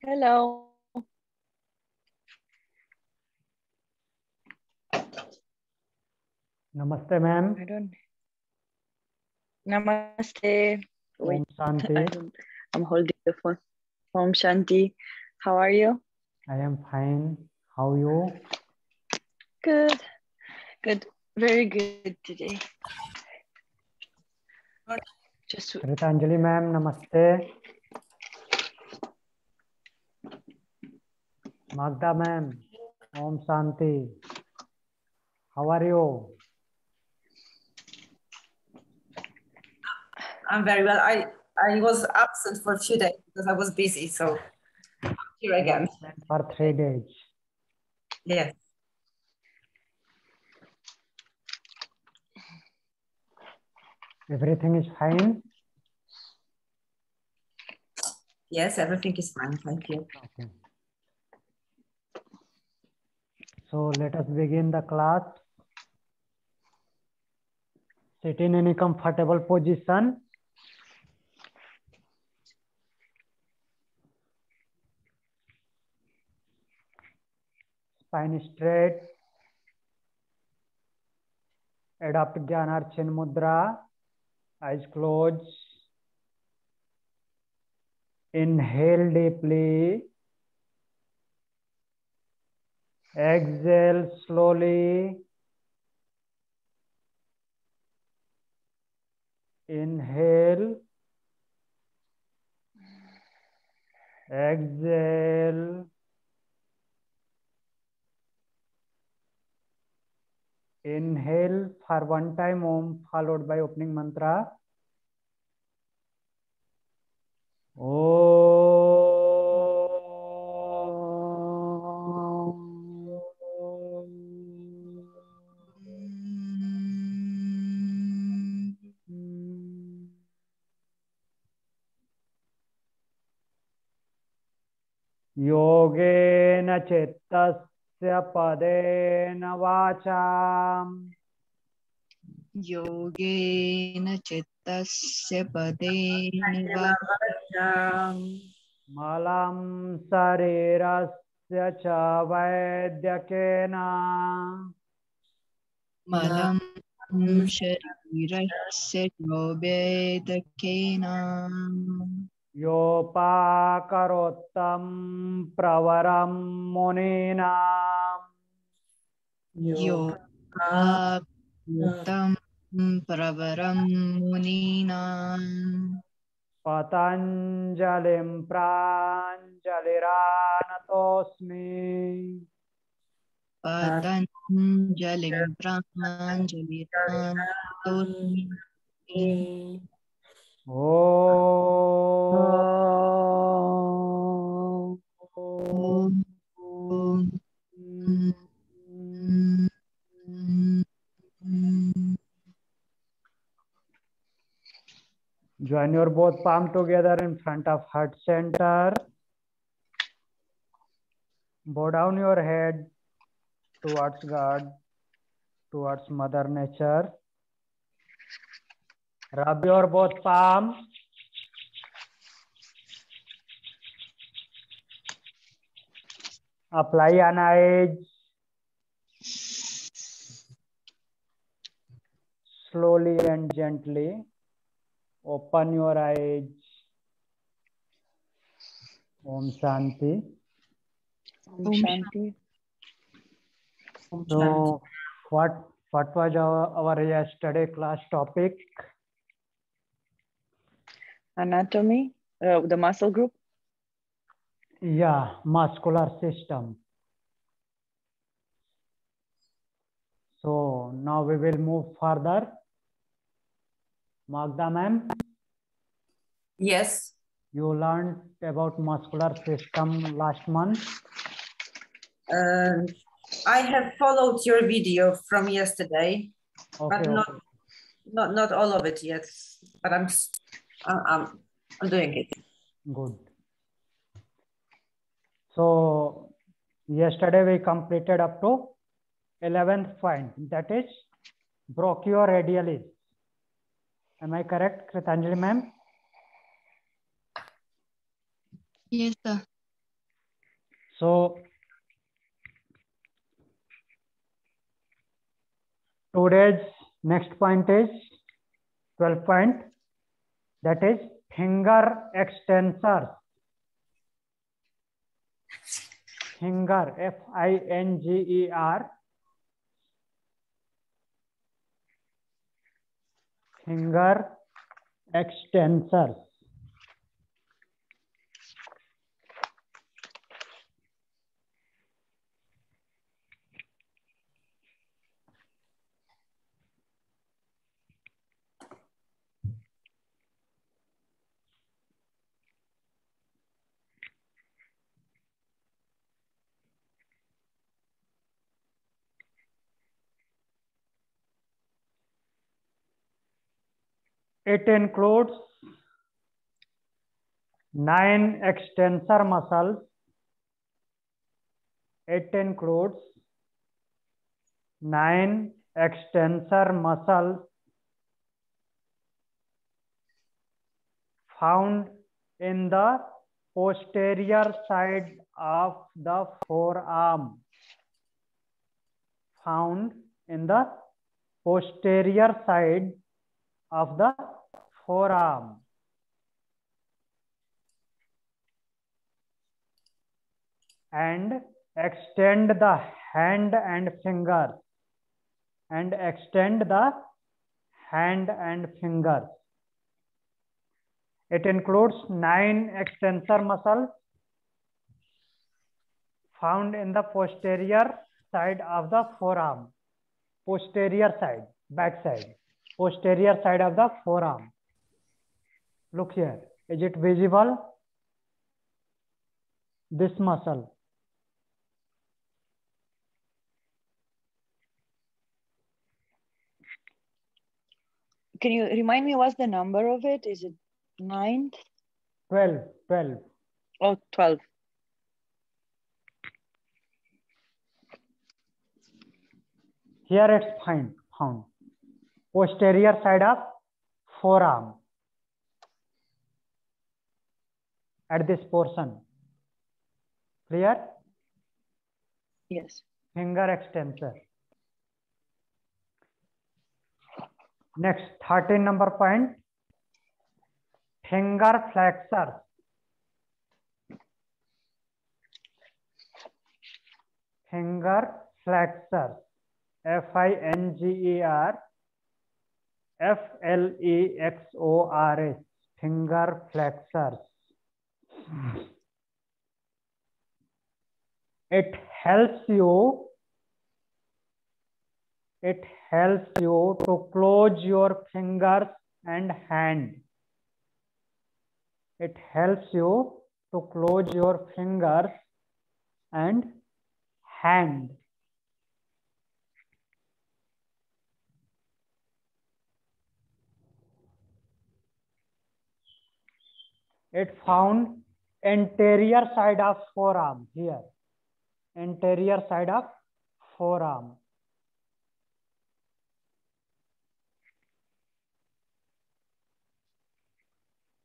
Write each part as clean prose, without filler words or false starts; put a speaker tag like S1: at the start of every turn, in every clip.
S1: Hello.
S2: Namaste, ma'am.
S1: I don't. Namaste. Wait,
S2: Om Shanti.
S1: I'm holding the phone. Om Shanti. How are you?
S2: I am fine. How are you?
S1: Good. Good. Very good today. Just
S2: Kritanjali, ma'am. Namaste. Magda, ma'am. Om Shanti. How are you?
S3: I'm very well. I was absent for a few days because I was busy, so here again.
S2: For 3 days.
S3: Yes.
S2: Everything is fine?
S3: Yes, everything is fine. Thank you.
S2: Okay. So let us begin the class. Sit in any comfortable position. Spine straight. Adopt Jnana Chin Mudra. Eyes closed. Inhale deeply. Exhale slowly. Inhale. Exhale. Inhale for one time Om followed by opening mantra. योगेन चित्तस्य पदेन वाचाम्
S4: योगेन चित्तस्य पदेन वाचाम्
S2: मलं शरीरस्य च वैद्यकेन
S4: मलं शरीरस्य वेदकेन
S2: योपाकरोत्तं प्रवरं मुनीनाम्
S4: योपाकृतं प्रवरं मुनीनाम्
S2: पतञ्जलिं प्राञ्जलिरानतोऽस्मि
S4: पतञ्जलिं प्राञ्जलिरानतोऽस्मि
S2: Join your both palm together in front of heart center. Bow down your head towards God, towards Mother Nature. Rub your both palms. Apply an edge. Slowly and gently. Open your eyes. Om Shanti.
S1: Om Shanti.
S2: So, what was our yesterday class topic?
S1: Anatomy. The muscle group.
S2: Yeah, muscular system. So now we will move further. Magda ma'am.
S3: Yes.
S2: You learned about muscular system last month.
S3: I have followed your video from yesterday,
S2: Okay,
S3: but not all of it yet. But I'm doing it.
S2: Good. So yesterday we completed up to 11th point, that is brachioradialis. Am I correct, Kritanjali ma'am?
S4: Yes, sir.
S2: So today's next point is 12 point, that is finger extensors. Finger, F-I-N-G-E-R, finger extensors. It includes 9 extensor muscles. It includes 9 extensor muscles found in the posterior side of the forearm. Found in the posterior side of the forearm. And extend the hand and fingers. And extend the hand and fingers. It includes 9 extensor muscles found in the posterior side of the forearm. Posterior side, back side. Posterior side of the forearm. Look here. Is it visible? This muscle.
S1: Can you remind me what's the number of it? Is it 9?
S2: 12.
S1: Oh, 12.
S2: Here it's found. Posterior side of forearm. At this portion. Clear?
S1: Yes.
S2: Finger extensor. Next, 13 number point. Finger flexors. Finger flexors. F-I-N-G-E-R F-L-E-X-O-R-S. Finger flexors. It helps you to close your fingers and hand. It helps you to close your fingers and hand. It found anterior side of forearm here. Anterior side of forearm.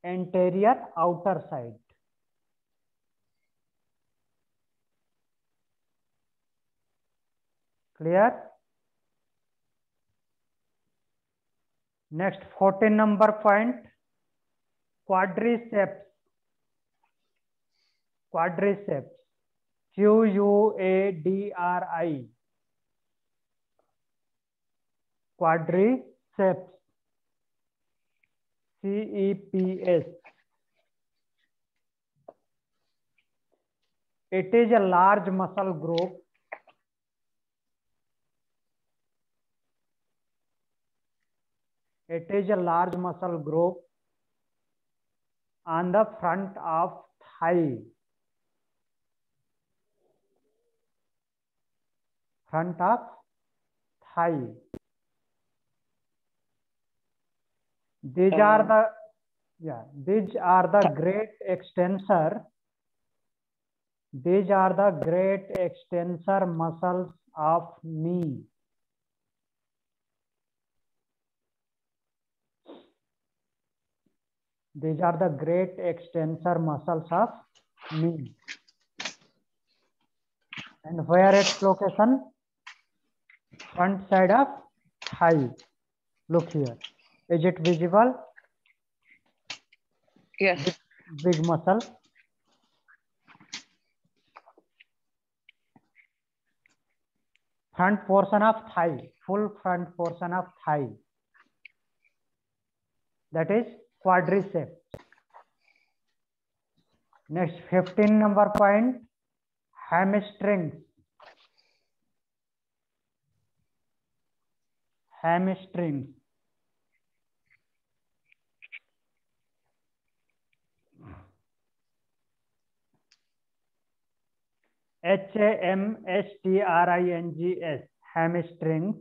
S2: Anterior outer side. Clear? Next, 14 number point. Quadriceps. Quadriceps. Q-U-A-D-R-I. Quadriceps. C-E-P-S. It is a large muscle group. It is a large muscle group on the front of thigh. Front of thigh. These are the great extensor. These are the great extensor muscles of knee. These are the great extensor muscles of knee. And where its location? Front side of thigh. Look here. Is it visible?
S1: Yes.
S2: Big muscle. Front portion of thigh. Full front portion of thigh. That is quadriceps. Next, 15 number point. Hamstrings. Hamstrings. HAMSTRINGS. Hamstrings.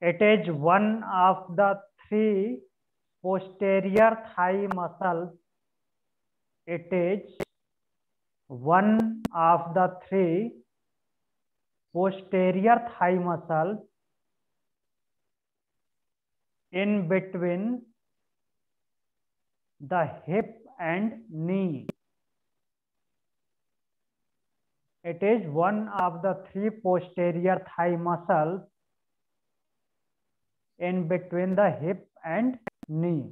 S2: It is one of the three posterior thigh muscles. It is one of the three posterior thigh muscles in between the hip and knee. It is one of the three posterior thigh muscles in between the hip and knee.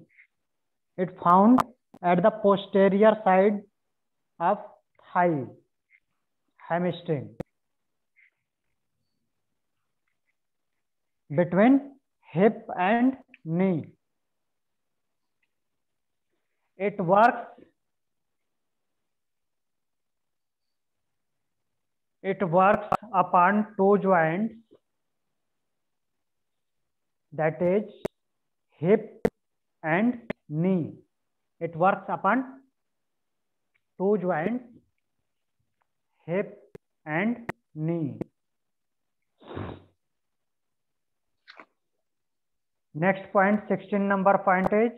S2: It found at the posterior side of thigh, hamstring, between hip and knee. It works upon two joints, that is hip and knee. It works upon two joints, hip and knee. Next point, 16 number point is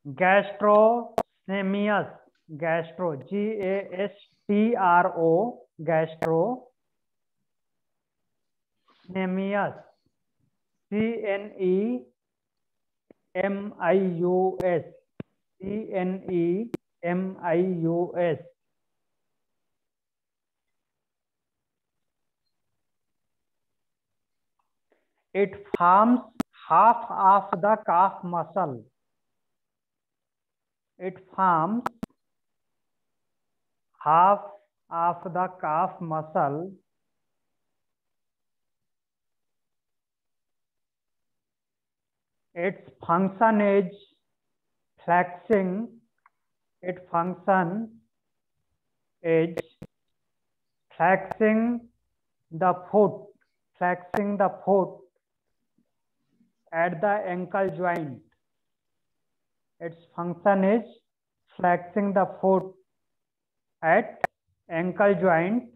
S2: gastrocnemius. Gastro, G-A-S-T-R-O, gastrocnemius, C-N-E-M-I-U-S, C-N-E-M-I-U-S. It forms half of the calf muscle. It forms half of the calf muscle. Its function is flexing. Its function is flexing the foot at the ankle joint. Its function is flexing the foot at ankle joint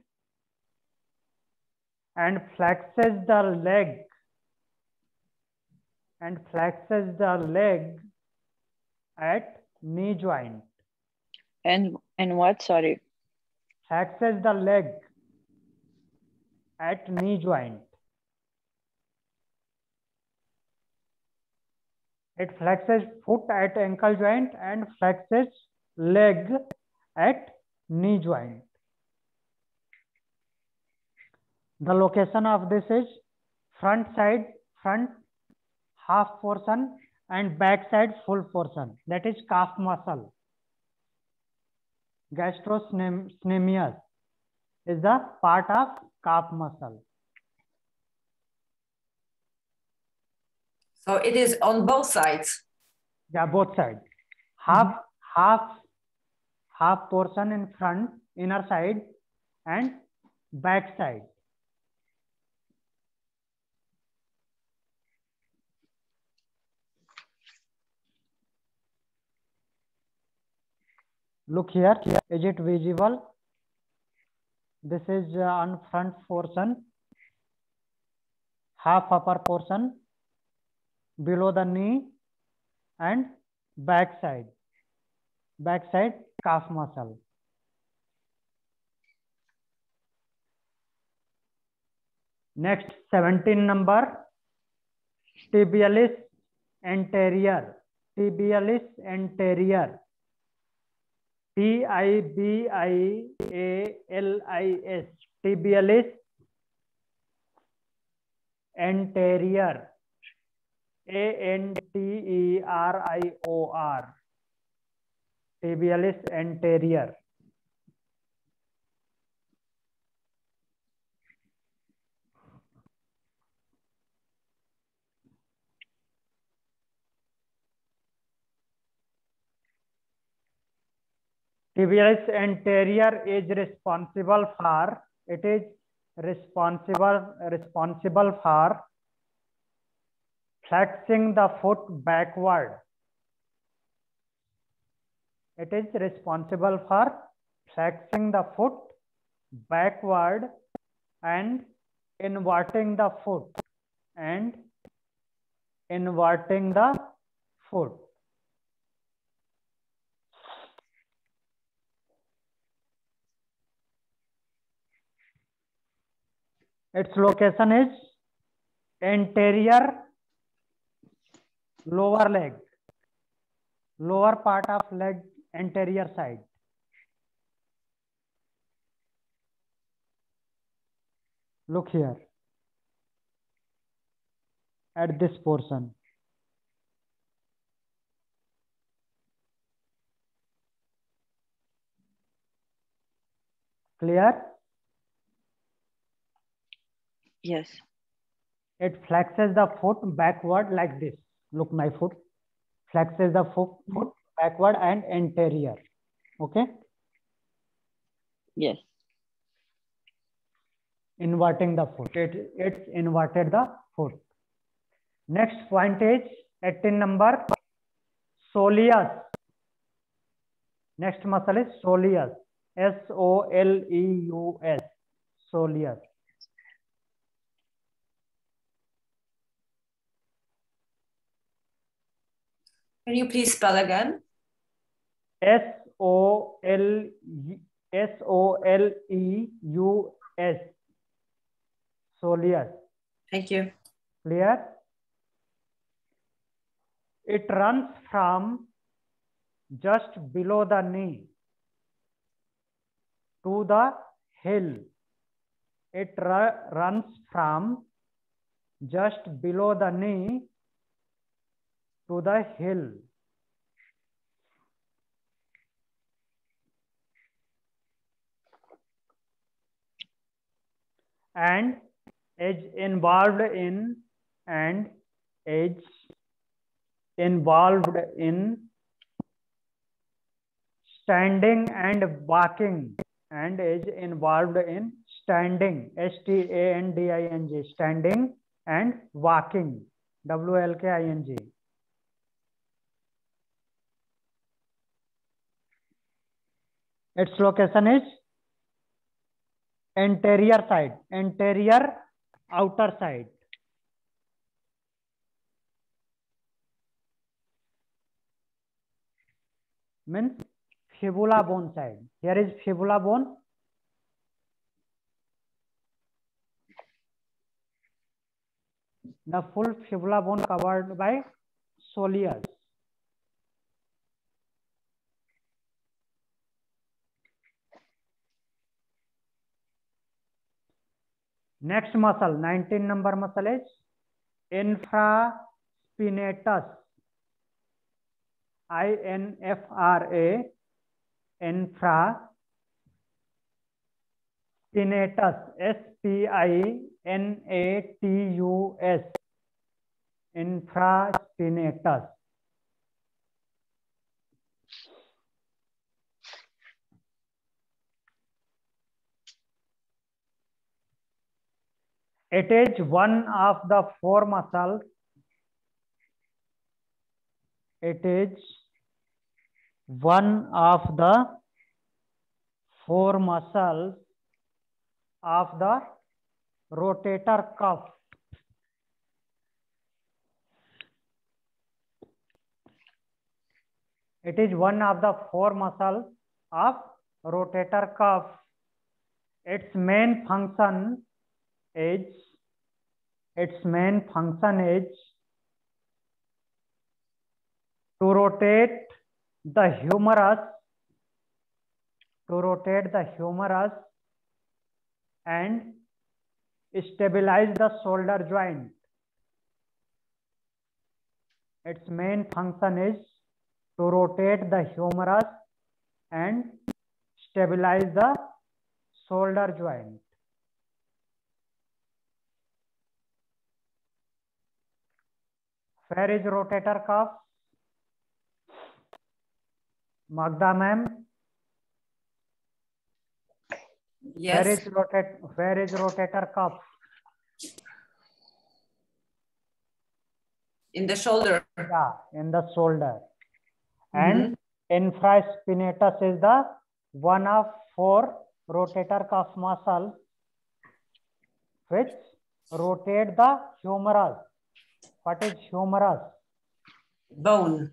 S2: and flexes the leg at knee joint.
S1: And what? Sorry.
S2: Flexes the leg at knee joint. It flexes foot at ankle joint and flexes leg at knee joint. The location of this is front half portion and back side full portion. That is calf muscle. Gastrocnemius is the part of calf muscle.
S3: So it is on both sides.
S2: Yeah, both sides. Half portion in front, inner side, and back side. Look here, is it visible? This is on front portion, half upper portion, below the knee, and back side calf muscle. Next, 17 number, tibialis anterior. TIBIALIS, tibialis anterior, ANTERIOR, tibialis anterior. Tibialis anterior is responsible for, it is responsible for flexing the foot backward. It is responsible for flexing the foot backward and inverting the foot Its location is anterior lower leg, lower part of leg, anterior side. Look here at this portion. Clear?
S1: Yes.
S2: It flexes the foot backward like this. Look, my foot flexes the foot backward and anterior. Okay?
S1: Yes.
S2: Inverting the foot. It's inverted the foot. Next point is 18 number, soleus. Next muscle is soleus. SOLEUS. Soleus.
S3: Can you please spell again?
S2: SOLEUS. Soleus.
S3: Thank you.
S2: Clear? It runs from just below the knee to the heel. It runs from just below the knee to the heel. And is involved in standing and walking, and is involved in standing, STANDING, standing and walking, WLKING. Its location is anterior side, anterior outer side. Means fibula bone side. Here is fibula bone. The full fibula bone covered by soleus. Next muscle, 19 number muscle is infraspinatus. INFRA, infraspinatus, SPINATUS, infraspinatus. It is one of the four muscles. It is one of the four muscles of the rotator cuff. It is one of the four muscles of rotator cuff. Its main function is to rotate the humerus to rotate the humerus and stabilize the shoulder joint. Its main function is to rotate the humerus and stabilize the shoulder joint. Where is rotator cuff? Magda ma'am.
S3: Yes.
S2: Where is rotator cuff?
S3: In the shoulder.
S2: Yeah, in the shoulder. And infraspinatus is the one of 4 rotator cuff muscle which rotate the humerus. What is humerus?
S3: Bone.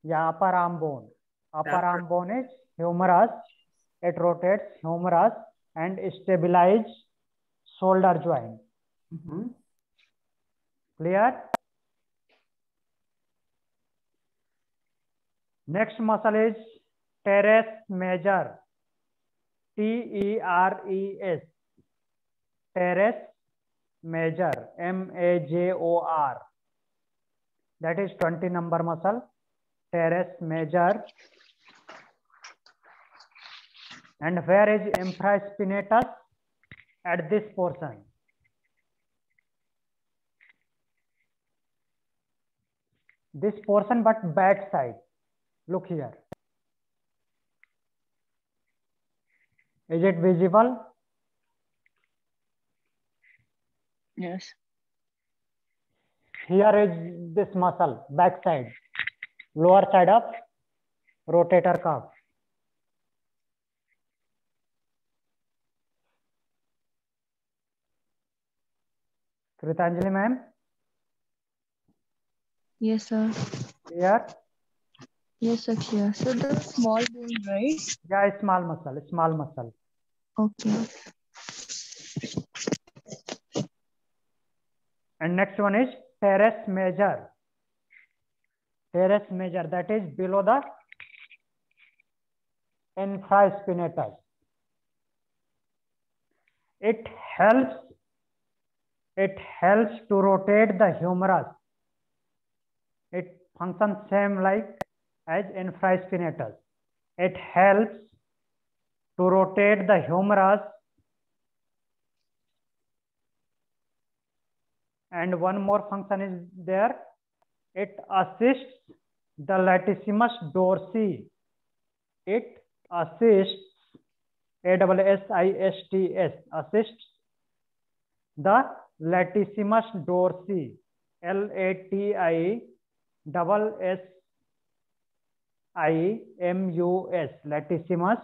S2: Yeah, upper arm bone. Upper arm bone is humerus. It rotates humerus and stabilize shoulder joint. Clear? Next muscle is teres major. T-E-R-E-S. Teres major. M-A-J-O-R. That is 20 number muscle. Teres major. And where is infraspinatus? At this portion. This portion, but back side. Look here. Is it visible?
S1: Yes.
S2: Here is this muscle, back side, lower side of rotator cuff. Kritanjali ma'am?
S5: Yes, sir.
S2: Here?
S5: Yes, sir, clear. So the small bone, right?
S2: Yeah, small muscle, small muscle.
S5: Okay.
S2: And next one is teres major. Teres major, that is below the infraspinatus. It helps to rotate the humerus. It functions same like as infraspinatus. It helps to rotate the humerus. And one more function is there. It assists the latissimus dorsi. It assists, A-S-S-I-S-T-S, assists the latissimus dorsi. L-A-T-I-S-S-I-M-U-S, latissimus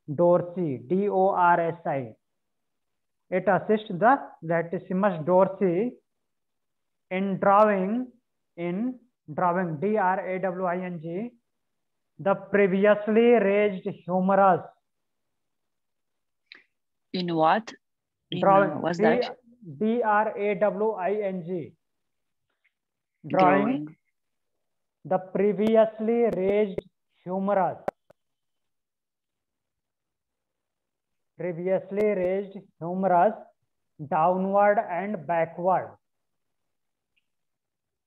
S2: dorsi, D-O-R-S-I. It assists the latissimus dorsi in drawing, D-R-A-W-I-N-G, the previously raised humerus.
S1: In what?
S2: Drawing.
S1: What's that?
S2: D-R-A-W-I-N-G. Drawing the previously raised humerus. Previously raised humerus downward and backward.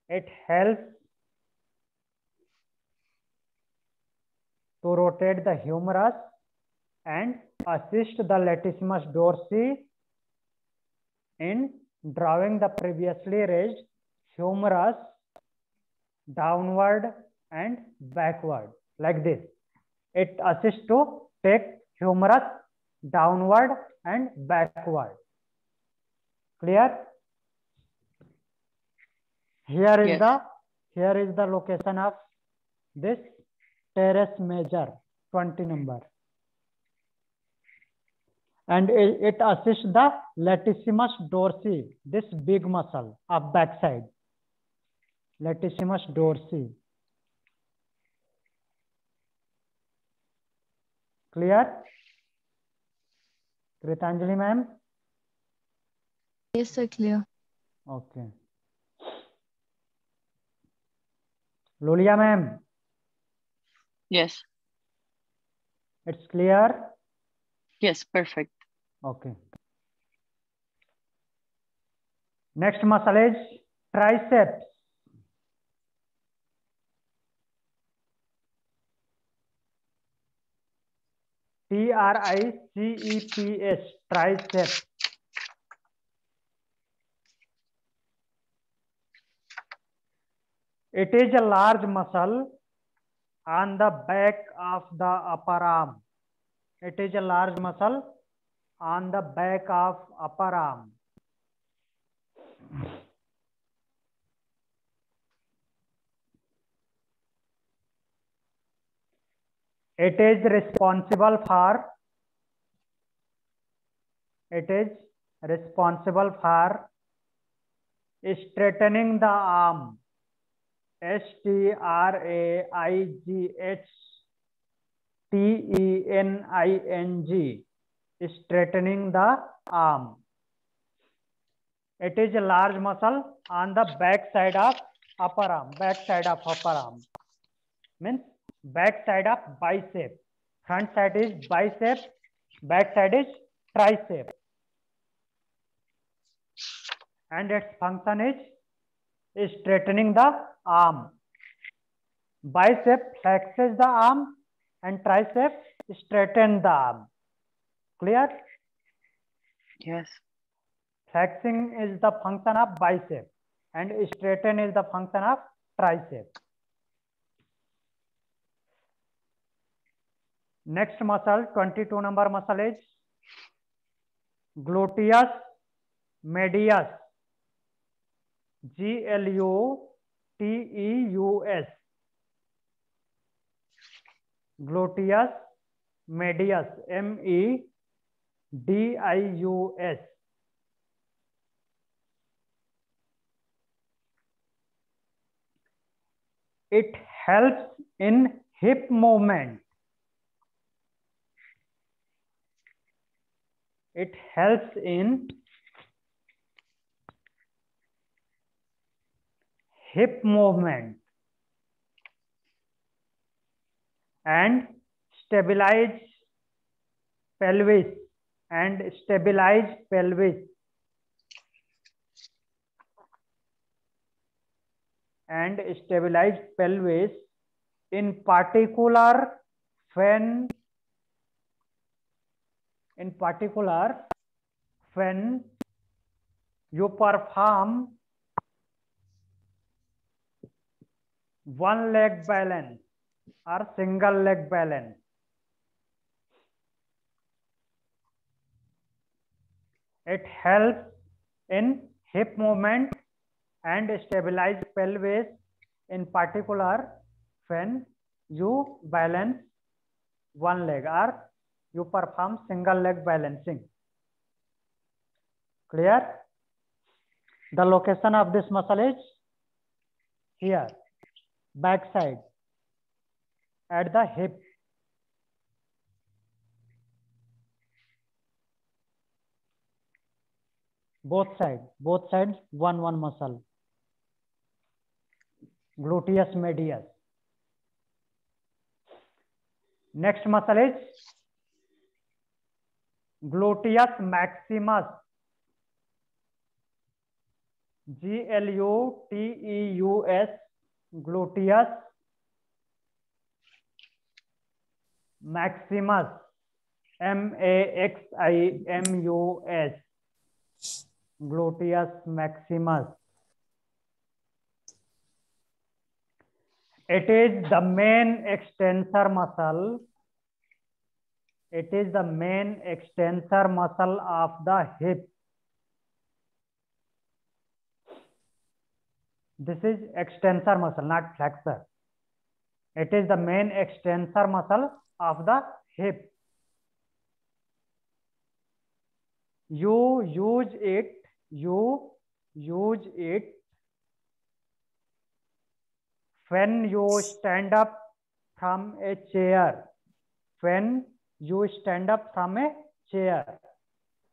S2: It helps to rotate the humerus and assist the latissimus dorsi in drawing the previously raised humerus downward and backward, like this. It assists to take humerus downward and backward. Clear? Here is the location of this teres major, 20 number. And it assists the latissimus dorsi, this big muscle of backside. Latissimus dorsi. Clear? Kritanjali ma'am?
S5: Yes, sir, clear.
S2: Okay. Lulia ma'am?
S1: Yes.
S2: It's clear?
S1: Yes, perfect.
S2: Okay. Next muscle is triceps. Triceps, triceps. It is a large muscle on the back of the upper arm. It is a large muscle on the back of upper arm. It is responsible for straightening the arm. Strightening, straightening the arm. It is a large muscle on the back side of upper arm. Back side of upper arm means back side of bicep. Front side is bicep, back side is tricep. And its function is straightening the arm. Bicep flexes the arm and tricep straightens the arm. Clear?
S1: Yes.
S2: Flexing is the function of bicep and straighten is the function of tricep. Next muscle, 22 number muscle is gluteus medius. Gluteus. Gluteus medius. Medius. It helps in hip movement. It helps in hip movement and stabilize pelvis and stabilize pelvis and stabilize pelvis in particular when you perform one leg balance or single leg balance. It helps in hip movement and stabilize pelvis in particular when you balance one leg or you perform single leg balancing. Clear? The location of this muscle is here, back side at the hip. Both sides, one muscle. Gluteus medius. Next muscle is gluteus maximus. Gluteus. Gluteus maximus. Maximus. Gluteus maximus. It is the main extensor muscle. It is the main extensor muscle of the hip. This is extensor muscle, not flexor. It is the main extensor muscle of the hip. You use it when you stand up from a chair. When you stand up from a chair,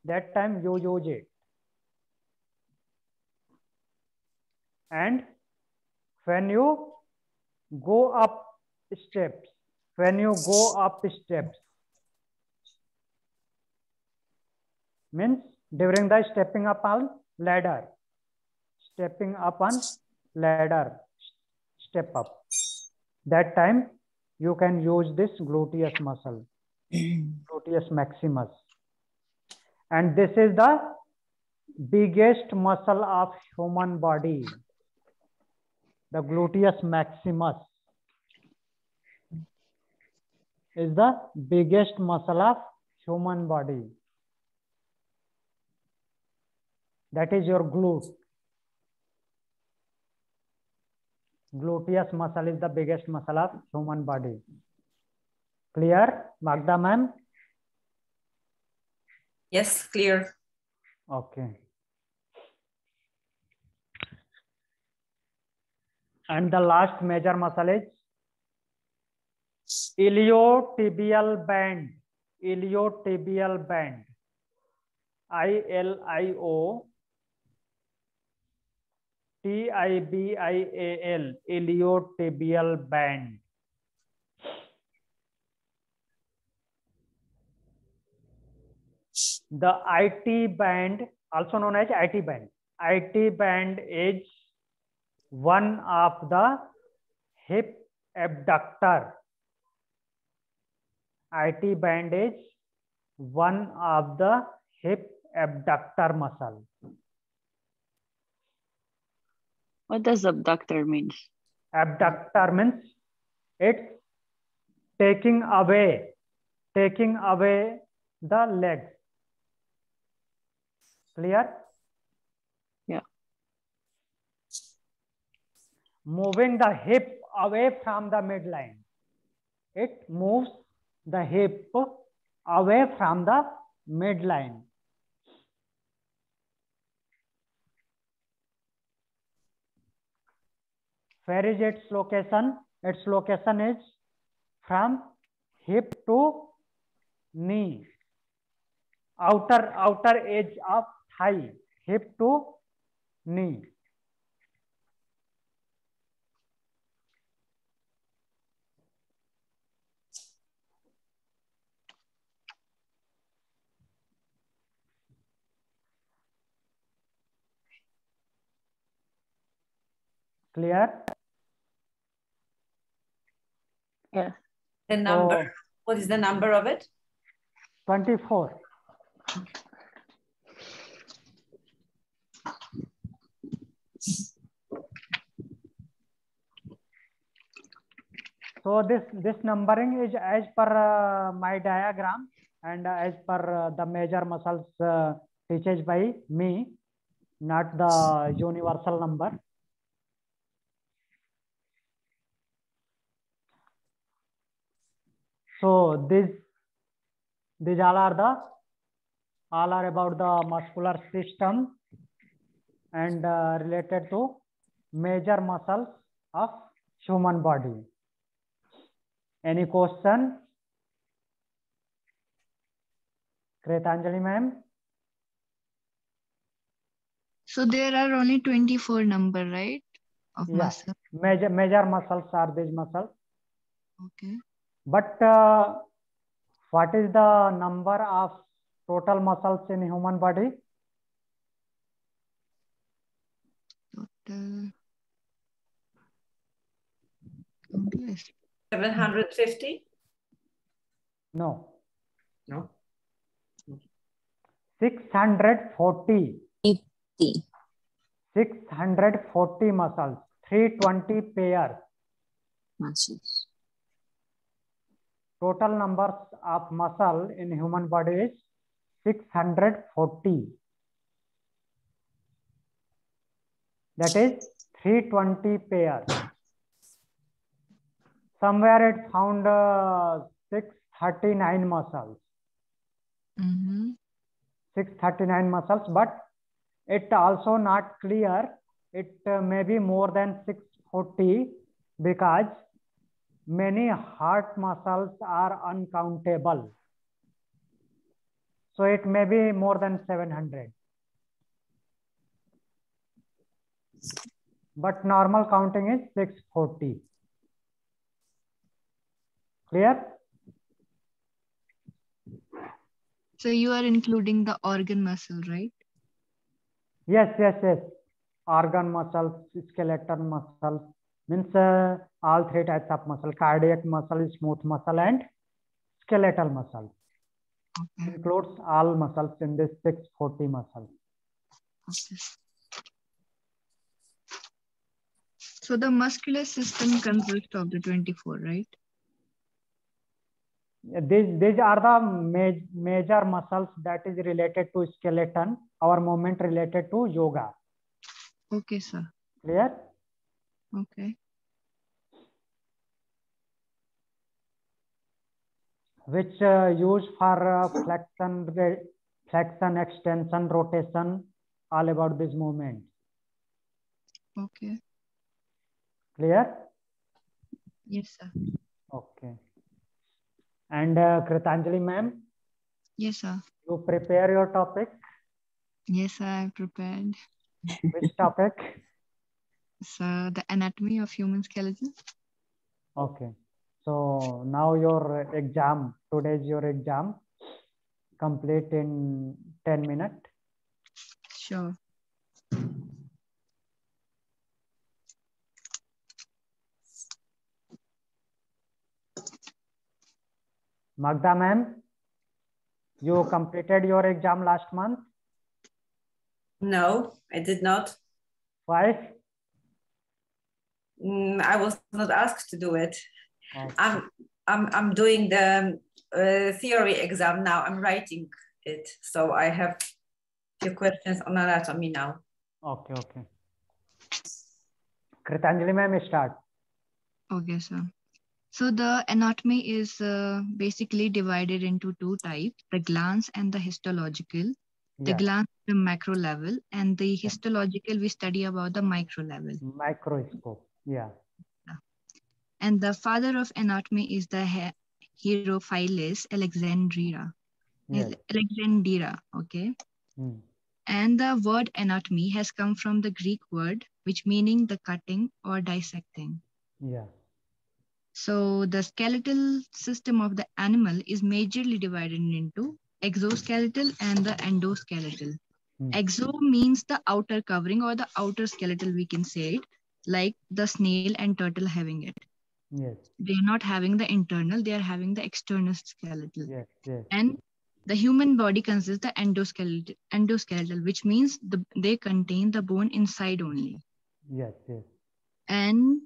S2: that time you use it. And when you go up steps, means during the stepping up on ladder. Stepping up on ladder, step up. That time you can use this gluteus muscle, gluteus maximus. And this is the biggest muscle of human body, the gluteus maximus is the biggest muscle of human body. That is your glute. Gluteus muscle is the biggest muscle of human body. Clear, Magda ma'am?
S3: Yes, clear.
S2: Okay. And the last major muscle is iliotibial band. Iliotibial band. ILIOTIBIAL. Iliotibial band. The IT band, also known as IT band. IT band is one of the hip abductor. IT band is one of the hip abductor muscle.
S1: What does abductor mean?
S2: Abductor means it's taking away the legs. Clear?
S1: Yeah.
S2: Moving the hip away from the midline. It moves the hip away from the midline. Where is its location? Its location is from hip to knee. Outer edge of thigh, hip to knee. Clear?
S1: Yeah.
S3: The number, what is the number of it?
S2: 24. So this numbering is as per my diagram and as per the major muscles teaches by me, not the universal number. So these all are about the muscular system and related to major muscles of human body. Any question? Kretanjali ma'am?
S5: So there are only 24 number, right? Of
S2: Yes.
S5: muscle.
S2: Major muscles are these muscles.
S5: Okay.
S2: But what is the number of total muscles in human body?
S5: Total.
S3: 750?
S2: No.
S3: No.
S2: 640. 640 muscles. 320 pairs.
S1: Muscles.
S2: Total numbers of muscle in human body is 640. That is 320 pairs. Somewhere it found 639 muscles. 639 muscles, but it also not clear. It may be more than 640 because many heart muscles are uncountable. So it may be more than 700. But normal counting is 640. Clear?
S4: So you are including the organ muscle, right?
S2: Yes, yes, yes. Organ muscles, skeletal muscles, means all three types of muscle: cardiac muscle, smooth muscle, and skeletal muscle.
S4: Okay.
S2: Includes all muscles in this 640 muscles.
S4: Okay. So the muscular system consists of the 24, right?
S2: These are the major muscles that is related to skeleton. Our movement related to yoga.
S4: Okay, sir.
S2: Clear?
S4: Okay.
S2: Which used for flexion, extension, rotation, all about this movement.
S4: Okay.
S2: Clear?
S4: Yes, sir.
S2: Okay. And Kritanjali ma'am,
S4: Yes, sir.
S2: you prepare your topic.
S4: Yes, I prepared.
S2: Which topic?
S4: So the anatomy of human skeleton.
S2: Okay. So now your exam, today is your exam. Complete in 10 minutes.
S4: Sure.
S2: Magda ma'am, you completed your exam last month?
S3: No, I did not.
S2: Why?
S3: I was not asked to do it.
S2: Okay.
S3: I'm doing the theory exam now. I'm writing it, so I have few questions on anatomy now.
S2: Okay, okay. Kritanjali ma'am, start.
S4: Okay, sir. So the anatomy is basically divided into two types, the glans and the histological. The
S2: Yeah.
S4: glans, the macro level, and the histological, we study about the micro level.
S2: Microscope. Yeah.
S4: And the father of anatomy is the Herophilus Alexandrina.
S2: Yes.
S4: Alexandria, okay.
S2: Hmm.
S4: And the word anatomy has come from the Greek word, which meaning the cutting or dissecting.
S2: Yeah.
S4: So the skeletal system of the animal is majorly divided into exoskeletal and the endoskeletal. Exo means the outer covering or the outer skeletal, we can say it, like the snail and turtle having it.
S2: Yes.
S4: They are not having the internal, they are having the external skeletal.
S2: Yes. Yes.
S4: And the human body consists the endoskeletal, which means they contain the bone inside only.
S2: Yes. Yes.
S4: And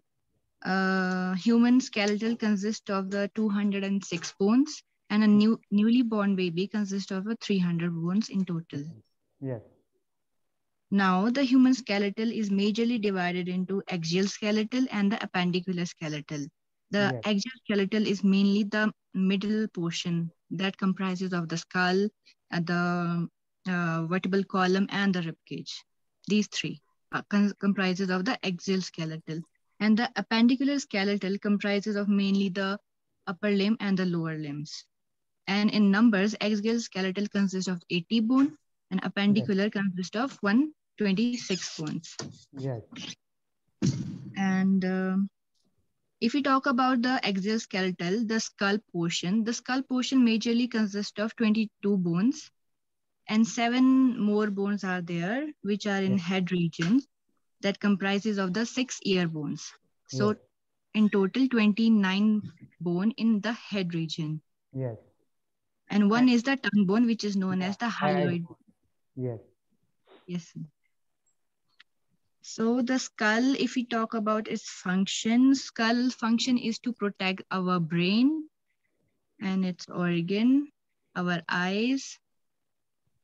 S4: human skeletal consists of the 206 bones, and a newly born baby consists of 300 bones in total.
S2: Yes.
S4: Now, the human skeletal is majorly divided into axial skeletal and the appendicular skeletal. The axial skeletal is mainly the middle portion that comprises of the skull, the vertebral column, and the rib cage. These three comprises of the axial skeletal. And the appendicular skeletal comprises of mainly the upper limb and the lower limbs. And in numbers, axial skeletal consists of 80 bone, and appendicular consists of 126 bones.
S2: Yes.
S4: And if we talk about the axial skeletal, the skull portion majorly consists of 22 bones, and 7 more bones are there, which are in head region, that comprises of the 6 ear bones. So in total, 29 bone in the head region.
S2: Yes.
S4: And one is the tongue bone, which is known as the hyaloid.
S2: Yes.
S4: Yes. So the skull, if we talk about its function, skull function is to protect our brain and its organ, our eyes.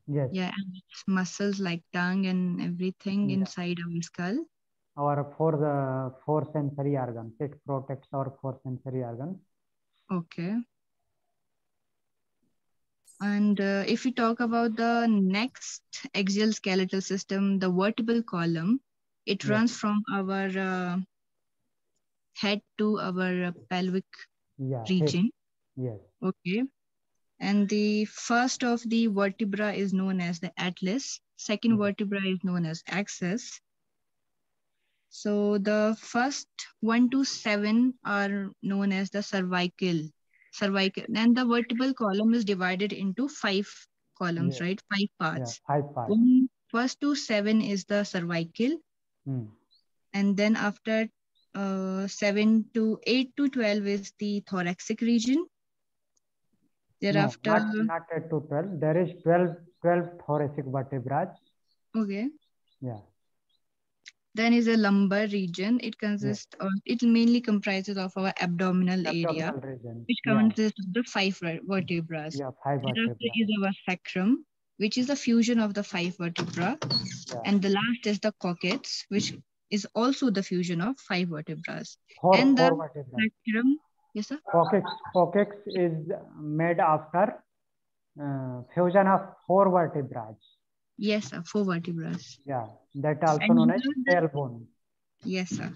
S2: Yes.
S4: Yeah, and its muscles like tongue and everything inside our skull.
S2: Our four sensory organs. It protects our four sensory organs.
S4: Okay. And if we talk about the next axial skeletal system, the vertebral column, it runs from our head to our pelvic region.
S2: Yes.
S4: Okay. And the first of the vertebra is known as the atlas. Second vertebra is known as axis. So the first 1 to 7 are known as the cervical. And the vertebral column is divided into 5 columns,
S2: Yes.
S4: right? 5
S2: Yeah,
S4: parts.
S2: 5 parts.
S4: First to 7 is the cervical, and then after 7 to 8 to 12 is the thoracic region. Thereafter,
S2: no, not 8 to 12. There is 12 thoracic vertebrae.
S4: okay.
S2: Yeah.
S4: Then is a lumbar region. It consists of, it mainly comprises of our abdominal area,
S2: Region.
S4: which consists of the 5 vertebrae.
S2: Yeah, 5
S4: Thereafter
S2: vertebrae.
S4: is our sacrum, which is the fusion of the 5 vertebrae.
S2: Yeah.
S4: And the last is the coccyx, which is also the fusion of 5 vertebrae.
S2: Four
S4: And the
S2: vertebrae.
S4: sacrum, yes sir?
S2: Coccyx is made after fusion of 4 vertebrae.
S4: Yes sir, 4 vertebrae.
S2: Yeah, that also
S4: And
S2: known as
S4: here
S2: tailbone.
S4: Yes sir.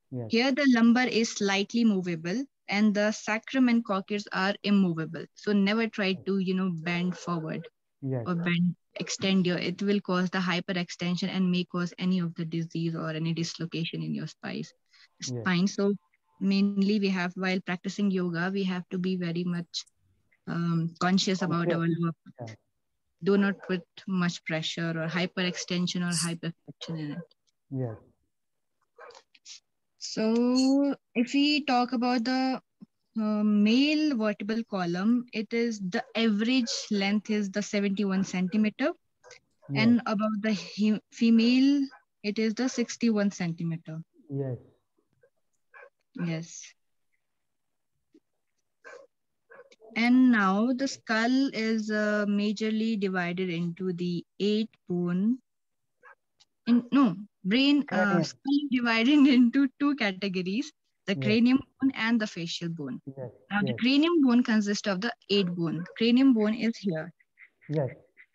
S2: Yes.
S4: Here the lumbar is slightly movable and the sacrum and coccyx are immovable. So never try to, bend forward
S2: Yes.
S4: or extend it will cause the hyperextension and may cause any of the disease or any dislocation in your spine.
S2: Yes.
S4: So mainly we have, while practicing yoga, we have to be very much conscious about our lower.
S2: Yeah.
S4: Do not put much pressure or hyperextension or hyperflexion in it.
S2: Yes.
S4: So if we talk about the male vertebral column, it is the average length is the 71 centimeter.
S2: Yes.
S4: And about the female, it is the 61 centimeter.
S2: Yes.
S4: Yes. And now the skull is majorly divided into the 8 bone. Brain skull is divided into 2 categories, the cranium bone and the facial bone.
S2: Yes.
S4: Now the cranium bone consists of the 8 bone. Cranium bone is here.
S2: Yes.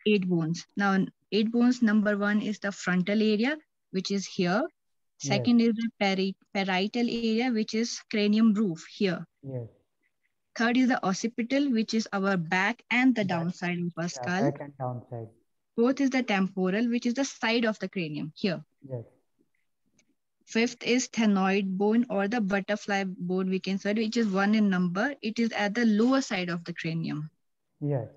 S4: 8 bones. Now 8 bones, number 1 is the frontal area, which is here. Second is the parietal area, which is cranium roof here.
S2: Yes.
S4: Third is the occipital, which is our back and the downside of our skull.
S2: Back and downside.
S4: Fourth is the temporal, which is the side of the cranium here.
S2: Yes.
S4: Fifth is sphenoid bone or the butterfly bone, we can say, which is 1 in number. It is at the lower side of the cranium.
S2: Yes.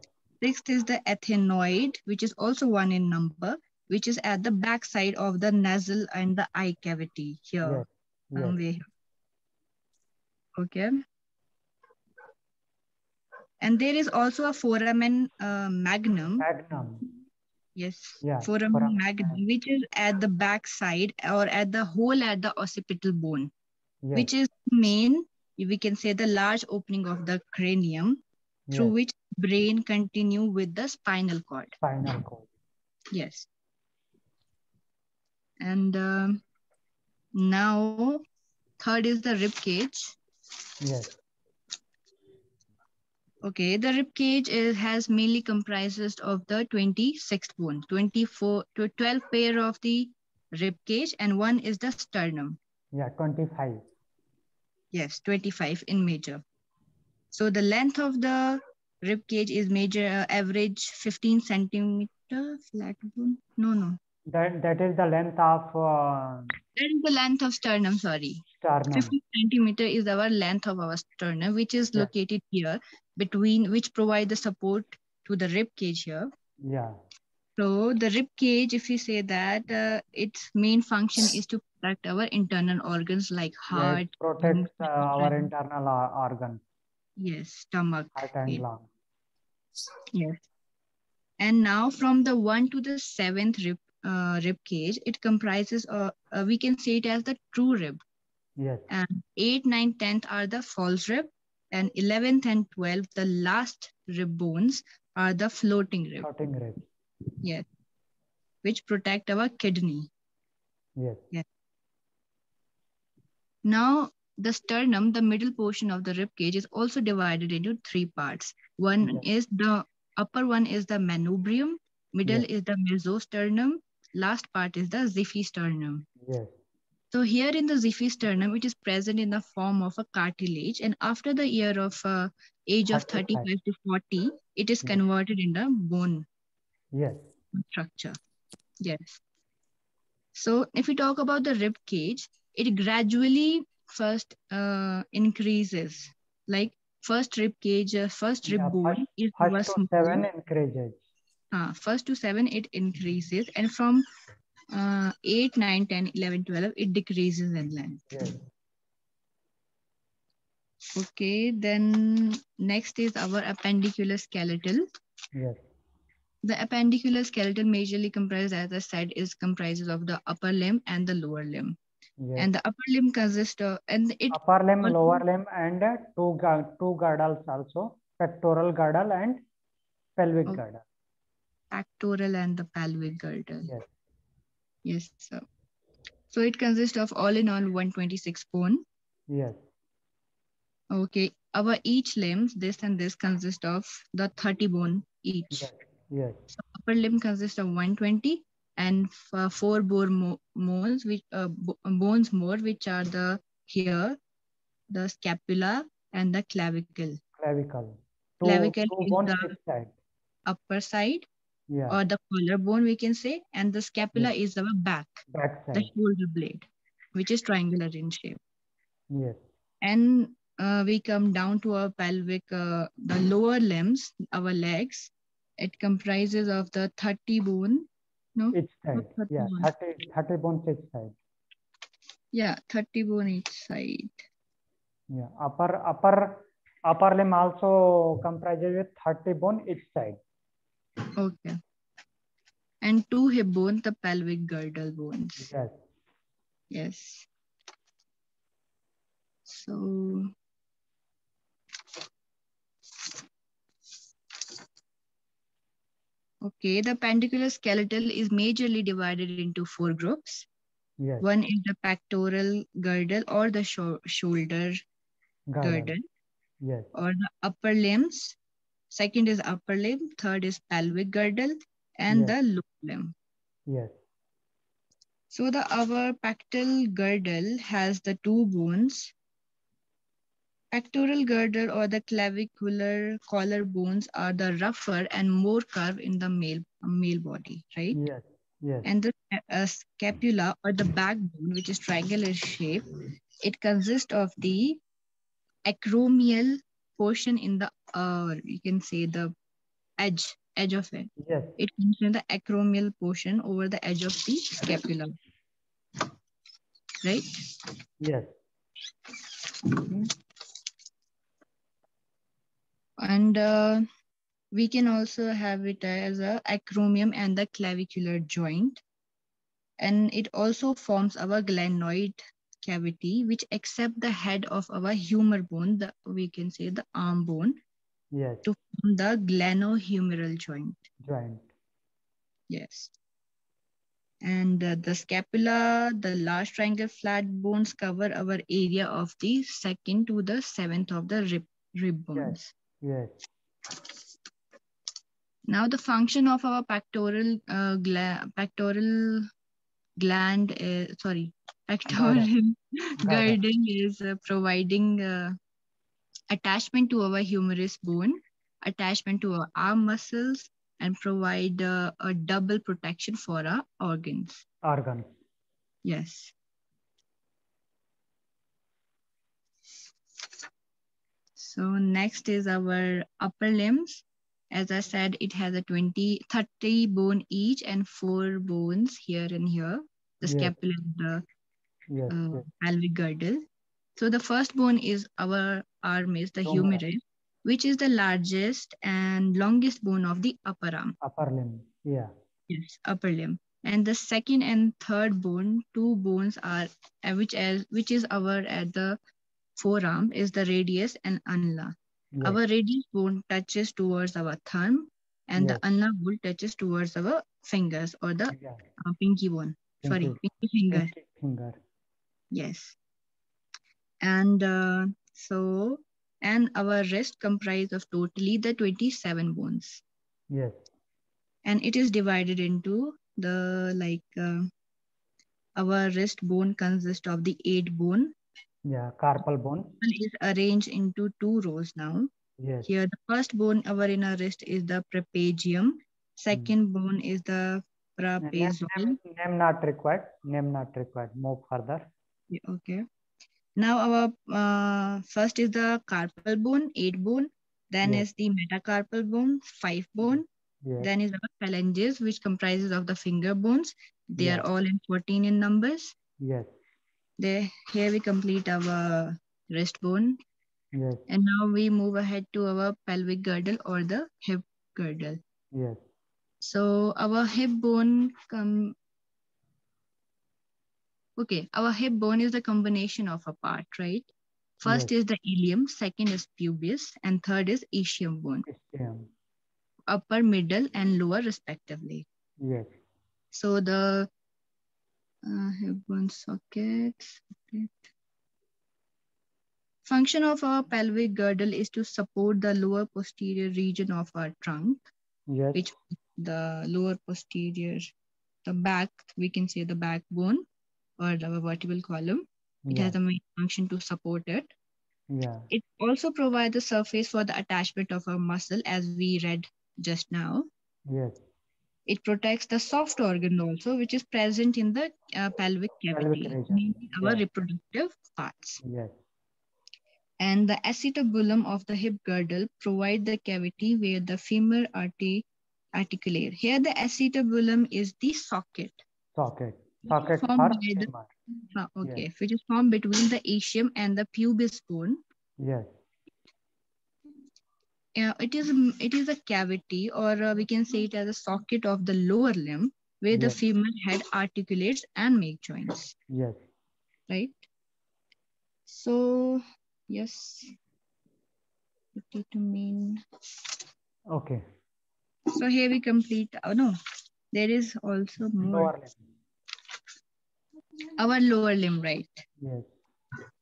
S4: Sixth is the ethenoid, which is also 1 in number, which is at the back side of the nasal and the eye cavity here.
S2: Yes.
S4: Okay. And there is also a foramen magnum. Yes, foramen magnum, which is at the back side or at the hole at the occipital bone, which is main, we can say, the large opening of the cranium through which brain continue with the spinal cord. Yes. And now third is the rib cage.
S2: Yes.
S4: Okay, the rib cage has mainly comprises of the 26th bone, 12 pair of the rib cage, and 1 is the sternum.
S2: Yeah, 25.
S4: Yes, 25 in major. So the length of the rib cage is major average 15 centimeter flat bone. No.
S2: That is the length of.
S4: That is the length of sternum. Sorry.
S2: Sternum.
S4: 15 centimeter is our length of our sternum, which is located here between, which provide the support to the rib cage here.
S2: Yeah.
S4: So the rib cage, if you say that its main function is to protect our internal organs like heart.
S2: It protects our internal organs.
S4: Yes, stomach.
S2: Heart and lung.
S4: Yes. And now from the 1 to the 7th rib cage, it comprises, we can say it as the true rib.
S2: Yes.
S4: And 8, 9, 10th are the false rib, and 11th and 12th, the last rib bones, are the floating rib.
S2: Floating rib.
S4: Yes. Which protect our kidney.
S2: Yes.
S4: Yes. Now, the sternum, the middle portion of the rib cage, is also divided into 3 parts. One is the upper one is the manubrium, middle is the mesosternum, last part is the xiphisternum.
S2: Yes.
S4: So here in the xiphisternum, it is present in the form of a cartilage, and after the year of age of 35 to 40, it is converted into bone structure. Yes. So if we talk about the rib cage, it gradually first increases. Like first rib cage, first rib bone is
S2: first to 7 increases.
S4: First to 7, it increases. And from 8, 9, 10, 11, 12, it decreases in length.
S2: Yes.
S4: Okay, then next is our appendicular skeletal.
S2: Yes.
S4: The appendicular skeletal majorly comprises, as I said, comprises of the upper limb and the lower limb.
S2: Yes.
S4: And the upper limb consists of, and it
S2: Upper limb, lower limb, and two girdles also, pectoral girdle and pelvic girdle.
S4: pectoral and the pelvic girdle.
S2: Yes.
S4: Yes, sir. So it consists of all in all 126 bone.
S2: Yes.
S4: Okay, our each limbs, this and this consist of the 30 bone each.
S2: Yes. Yes.
S4: So upper limb consists of 120 and 4 bones, which bones more, which are the here, the scapula and the clavicle.
S2: Clavicle.
S4: Clavicle
S2: Two
S4: is
S2: bones
S4: the
S2: each side.
S4: upper side,
S2: Yeah.
S4: or the collarbone, we can say, and the scapula is our back
S2: side.
S4: the shoulder blade, which is triangular in shape.
S2: Yes.
S4: And we come down to our pelvic, the lower limbs, our legs. It comprises of the 30 bone. No,
S2: Each side. Yeah. 30 bones each side.
S4: Yeah, 30 bone each side.
S2: Yeah. Upper limb also comprises with 30 bone each side.
S4: Okay. And 2 hip bones, the pelvic girdle bones.
S2: Yes.
S4: Yes. So okay, the appendicular skeletal is majorly divided into 4 groups.
S2: Yes.
S4: One is the pectoral girdle or the shoulder girdle.
S2: Yes.
S4: Or the upper limbs. Second is upper limb. Third is pelvic girdle and the lower limb.
S2: Yes.
S4: So our pectoral girdle has the 2 bones. Pectoral girdle or the clavicular collar bones are the rougher and more curved in the male body, right?
S2: Yes. Yes.
S4: And the scapula or the backbone, which is triangular shape, it consists of the acromial portion in the, you can say the edge of it.
S2: Yes.
S4: It contains the acromial portion over the edge of the scapula, right?
S2: Yes.
S4: And we can also have it as a acromion and the clavicular joint. And it also forms our glenoid cavity, which accept the head of our humor bone, we can say the arm bone,
S2: yes,
S4: to form the glenohumeral joint. Yes. And the scapula, the large triangle flat bones cover our area of the 2nd to the 7th of the rib bones.
S2: Yes.
S4: Now the function of our pectoral gland, pectoral girdle is providing attachment to our humerus bone, attachment to our arm muscles, and provide a double protection for our organs. Yes. So next is our upper limbs. As I said, it has a 30 bone each and 4 bones here and here. The scapula and the pelvic girdle. So the first bone is our arm, is the humerus, which is the largest and longest bone of the upper arm.
S2: Upper limb, yeah.
S4: Yes, upper limb. And the second and third bone, 2 bones are, which is our at the forearm, is the radius and ulna. Yes. Our radius bone touches towards our thumb, and the ulna bone touches towards our fingers or the pinky bone. Pinky finger.
S2: Pinky finger.
S4: Yes. And and our wrist comprise of totally the 27 bones.
S2: Yes.
S4: And it is divided into the our wrist bone consists of the 8 bone.
S2: Yeah, carpal bone.
S4: It is arranged into 2 rows now.
S2: Yes.
S4: Here the first bone our in our wrist is the trapezium. Second bone is the trapezoid.
S2: Name not required. Name not required. Move further.
S4: Okay. Now our first is the carpal bone, 8 bone. Then is the metacarpal bone, 5 bone.
S2: Yes.
S4: Then is our phalanges, which comprises of the finger bones. They
S2: Yeah.
S4: are all in 14 in numbers.
S2: Yes.
S4: Here we complete our wrist bone.
S2: Yes.
S4: And now we move ahead to our pelvic girdle or the hip girdle.
S2: Yes.
S4: So our hip bone our hip bone is the combination of a part, right? First
S2: Yes.
S4: is the ilium, second is pubis, and third is ischium bone,
S2: Ischium.
S4: upper, middle, and lower respectively.
S2: Yes.
S4: So the hip bone sockets. Function of our pelvic girdle is to support the lower posterior region of our trunk,
S2: Yes.
S4: which the lower posterior, the back, we can say the backbone or the vertebral column. It
S2: Yeah.
S4: has a main function to support it.
S2: Yeah.
S4: It also provides the surface for the attachment of a muscle, as we read just now.
S2: Yes.
S4: It protects the soft organ also, which is present in the pelvic
S2: Pelvic
S4: cavity,
S2: region.
S4: mainly our
S2: Yeah.
S4: reproductive parts.
S2: Yes.
S4: And the acetabulum of the hip girdle provide the cavity where the femur articulate. Here the acetabulum is the socket.
S2: Socket.
S4: Which is
S2: Socket for
S4: formed by the,
S2: femur. Yes.
S4: which is formed between the ischium and the pubis bone.
S2: Yes.
S4: It is a cavity, or we can say it as a socket of the lower limb where the
S2: Yes.
S4: femur head articulates and make joints.
S2: Yes.
S4: Right. So yes, it to mean.
S2: Okay.
S4: So here we complete. Oh no, there is also more.
S2: Lower limb.
S4: Our lower limb, right?
S2: Yes.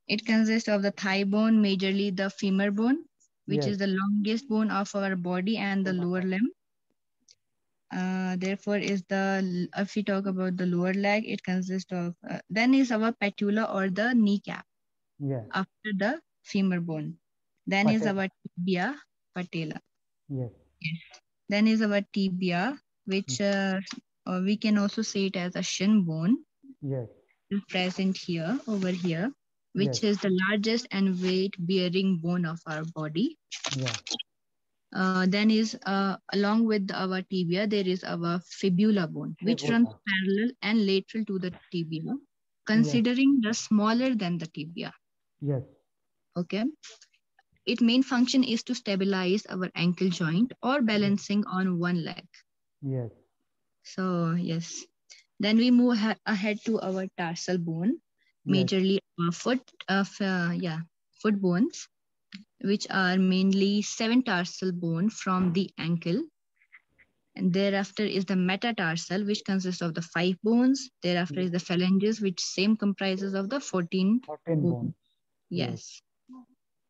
S4: It consists of the thigh bone, majorly the femur bone, which
S2: Yes.
S4: is the longest bone of our body, and the lower limb. Therefore, is if we talk about the lower leg, it consists of, then is our patella or the kneecap.
S2: Yes.
S4: After the femur bone. Then is our tibia, patella.
S2: Yes.
S4: Then is our tibia, which we can also say it as a shin bone.
S2: Yes.
S4: Present here, over here, which is the largest and weight-bearing bone of our body.
S2: Yeah.
S4: Then is along with our tibia, there is our fibula bone, which runs parallel and lateral to the tibia, considering the smaller than the tibia.
S2: Yes.
S4: Okay. Its main function is to stabilize our ankle joint or balancing on one leg.
S2: Yes.
S4: So yes. Then we move ahead to our tarsal bone, majorly our foot bones, which are mainly 7 tarsal bone from the ankle. And thereafter is the metatarsal, which consists of the 5 bones. Thereafter is the phalanges, which same comprises of the 14 bones. Yes.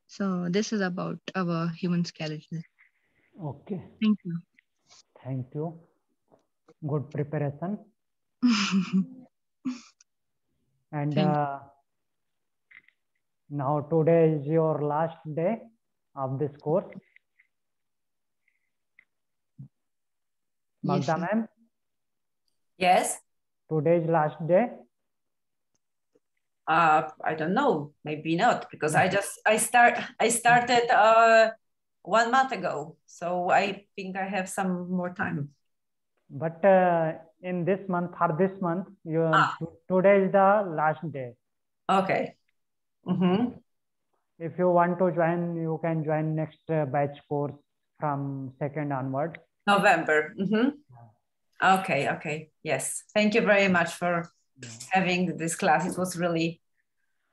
S4: So this is about our human skeleton.
S2: Okay.
S4: Thank you.
S2: Thank you. Good preparation. And now today is your last day of this course. Magda ma'am?
S3: Yes.
S2: Today is last day.
S3: I don't know, maybe not, because I started 1 month ago, so I think I have some more time.
S2: But in this month, today is the last day.
S3: Okay. Mm-hmm.
S2: If you want to join, you can join next batch course from 2nd onwards.
S3: November. Mm-hmm. Okay. Okay. Yes. Thank you very much for having this class. It was really,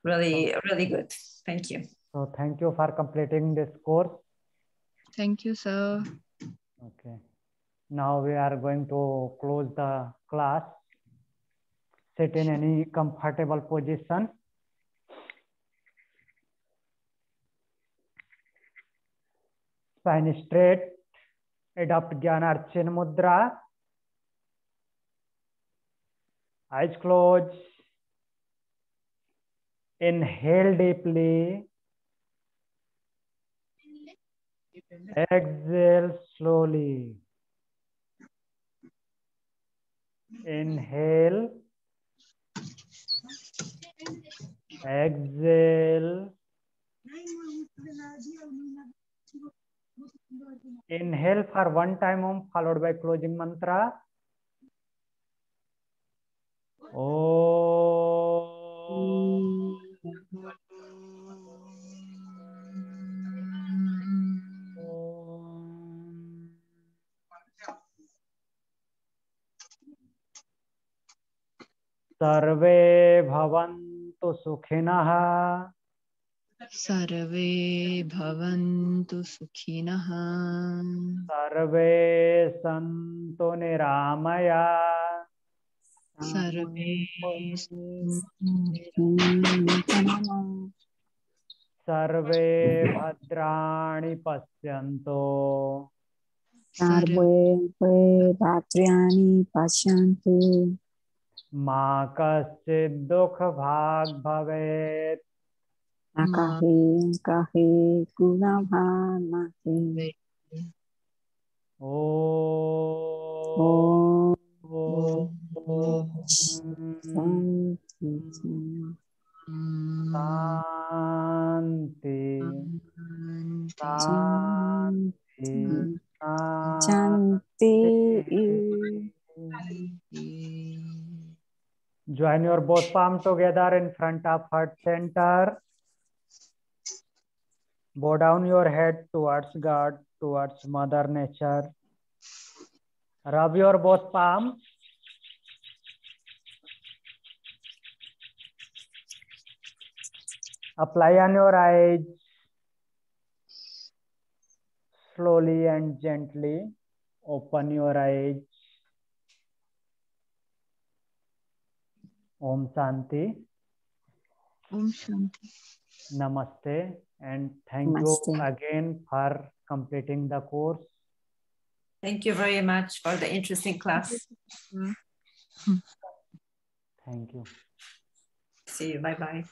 S3: really, really good. Thank you.
S2: So thank you for completing this course.
S4: Thank you, sir.
S2: Okay. Now we are going to close the class. Sit in any comfortable position. Spine straight. Adopt Jnana Chin Mudra. Eyes closed. Inhale deeply. Exhale slowly. Inhale. Exhale. Inhale for 1 time Om followed by closing mantra. सर्वे भवन्तु सुखिनः.
S4: सर्वे भवन्तु सुखिनः.
S2: सर्वे सन्तु निरामया.
S4: सर्वे
S2: सर्वे भद्राणि पश्यन्तु.
S6: सर्वे भद्राणि पश्यन्तु.
S2: मा कश्चित् दुःखभाग् भवेत्.
S6: काहे गुणभाग् भवेत्.
S2: शांति
S6: शांति.
S2: Join your both palm together in front of heart center. Bow down your head towards God, towards Mother Nature. Rub your both palms. Apply on your eyes. Slowly and gently open your eyes. Om Shanti.
S4: Om Shanti.
S2: Namaste and thank you again for completing the course.
S3: Thank you very much for the interesting class.
S2: Thank you.
S3: See you. Bye-bye.